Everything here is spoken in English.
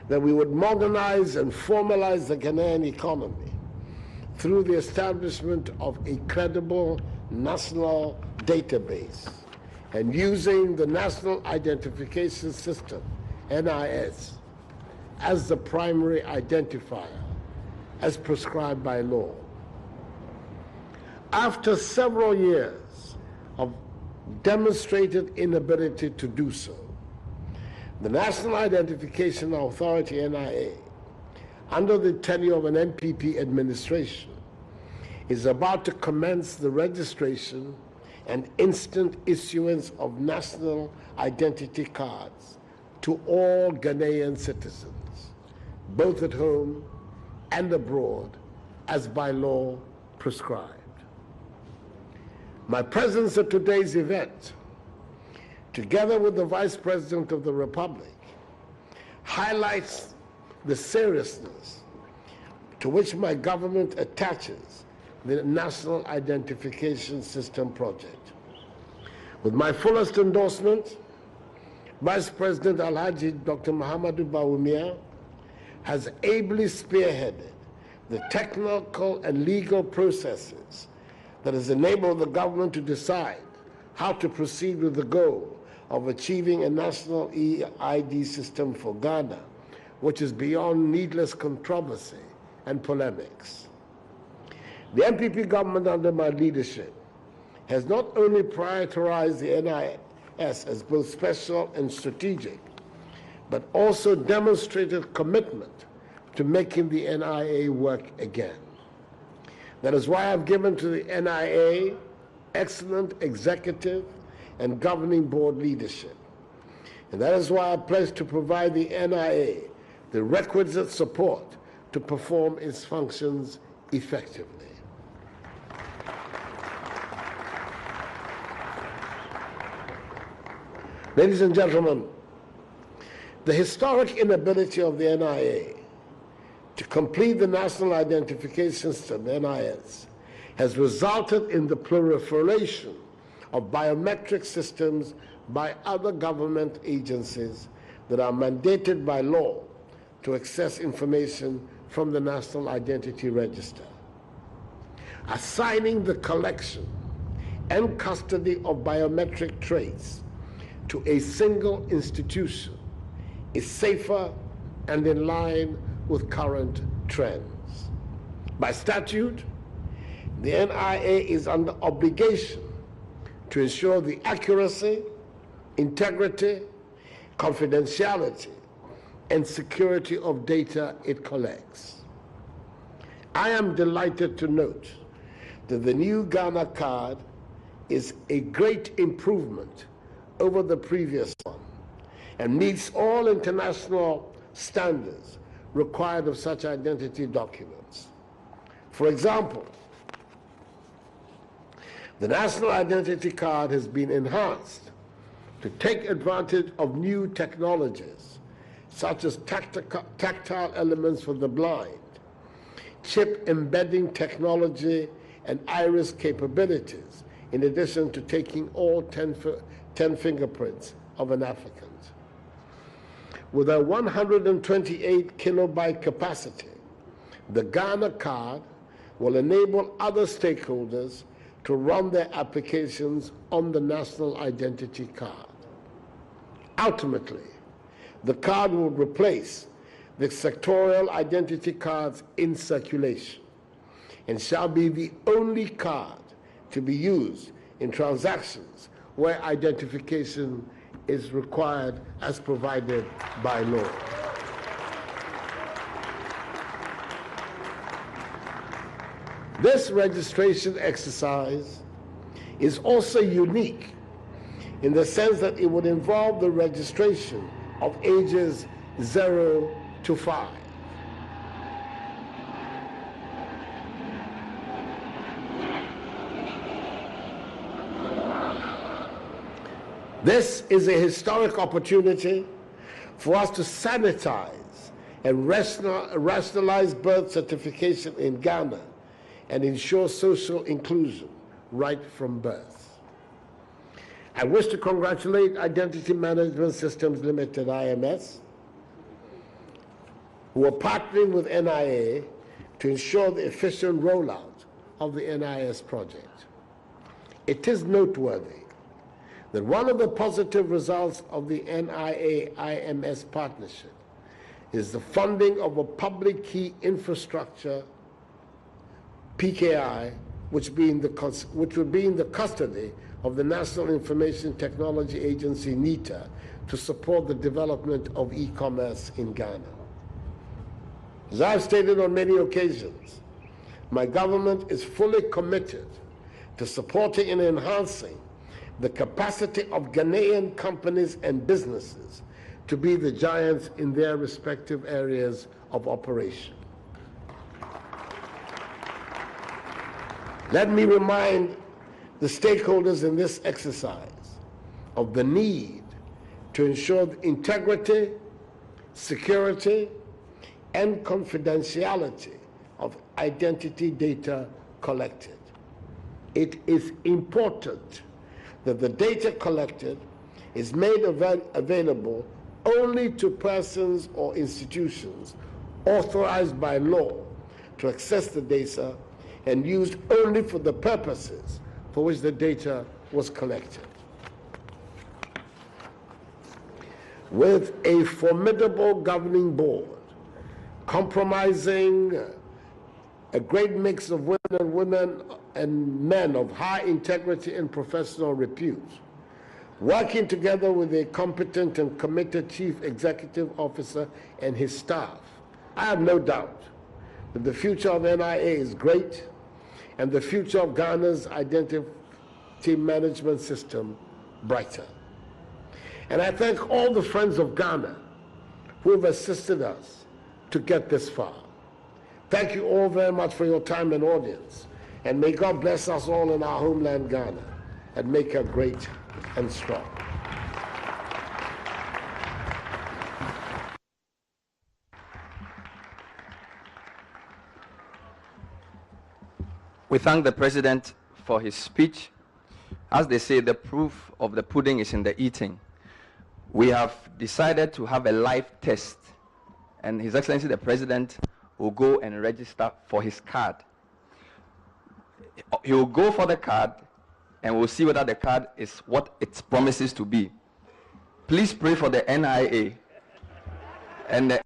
that we would modernize and formalize the Ghanaian economy through the establishment of a credible national database and using the National Identification System, NIS, as the primary identifier, as prescribed by law. After several years of demonstrated inability to do so, the National Identification Authority, NIA, under the tenure of an NPP administration, is about to commence the registration and instant issuance of national identity cards to all Ghanaian citizens, both at home and abroad, as by law prescribed. My presence at today's event, together with the Vice President of the Republic, highlights the seriousness to which my government attaches the National Identification System project. With my fullest endorsement, Vice President Alhaji Dr. Muhammadu Bawumia has ably spearheaded the technical and legal processes that has enabled the government to decide how to proceed with the goal of achieving a national eID system for Ghana, which is beyond needless controversy and polemics. The NPP government under my leadership has not only prioritized the NIS as both special and strategic, but also demonstrated commitment to making the NIA work again. That is why I've given to the NIA excellent executive and governing board leadership. And that is why I pledge to provide the NIA the requisite support to perform its functions effectively. Ladies and gentlemen, the historic inability of the NIA to complete the National Identification System, NIS, has resulted in the proliferation of biometric systems by other government agencies that are mandated by law to access information from the National Identity Register. Assigning the collection and custody of biometric traits to a single institution is safer and in line with current trends. By statute, the NIA is under obligation to ensure the accuracy, integrity, confidentiality, and security of data it collects. I am delighted to note that the new Ghana card is a great improvement over the previous one and meets all international standards required of such identity documents. For example, the National Identity Card has been enhanced to take advantage of new technologies, such as tactile elements for the blind, chip embedding technology, and iris capabilities, in addition to taking all 10 fingerprints of an applicant. With a 128 kilobyte capacity, the Ghana card will enable other stakeholders to run their applications on the National Identity Card. Ultimately, the card will replace the sectorial identity cards in circulation and shall be the only card to be used in transactions where identification is required as provided by law. This registration exercise is also unique in the sense that it would involve the registration of ages 0 to 5. This is a historic opportunity for us to sanitize and rationalize birth certification in Ghana and ensure social inclusion right from birth. I wish to congratulate Identity Management Systems Limited, IMS, who are partnering with NIA to ensure the efficient rollout of the NIS project. It is noteworthy that one of the positive results of the NIA-IMS partnership is the funding of a public key infrastructure, PKI, which would be in the custody of the National Information Technology Agency, NITA, to support the development of e-commerce in Ghana. As I've stated on many occasions, my government is fully committed to supporting and enhancing the capacity of Ghanaian companies and businesses to be the giants in their respective areas of operation. Let me remind the stakeholders in this exercise of the need to ensure the integrity, security, and confidentiality of identity data collected. It is important that the data collected is made available only to persons or institutions authorized by law to access the data and used only for the purposes for which the data was collected. With a formidable governing board comprising a great mix of women and men of high integrity and professional repute, working together with a competent and committed Chief Executive Officer and his staff, I have no doubt that the future of NIA is great and the future of Ghana's identity management system brighter. And I thank all the friends of Ghana who have assisted us to get this far. Thank you all very much for your time and audience. And may God bless us all in our homeland, Ghana, and make her great and strong. We thank the President for his speech. As they say, the proof of the pudding is in the eating. We have decided to have a live test, and His Excellency the President will go and register for his card. He will go for the card, and we'll see whether the card is what it promises to be. Please pray for the NIA and the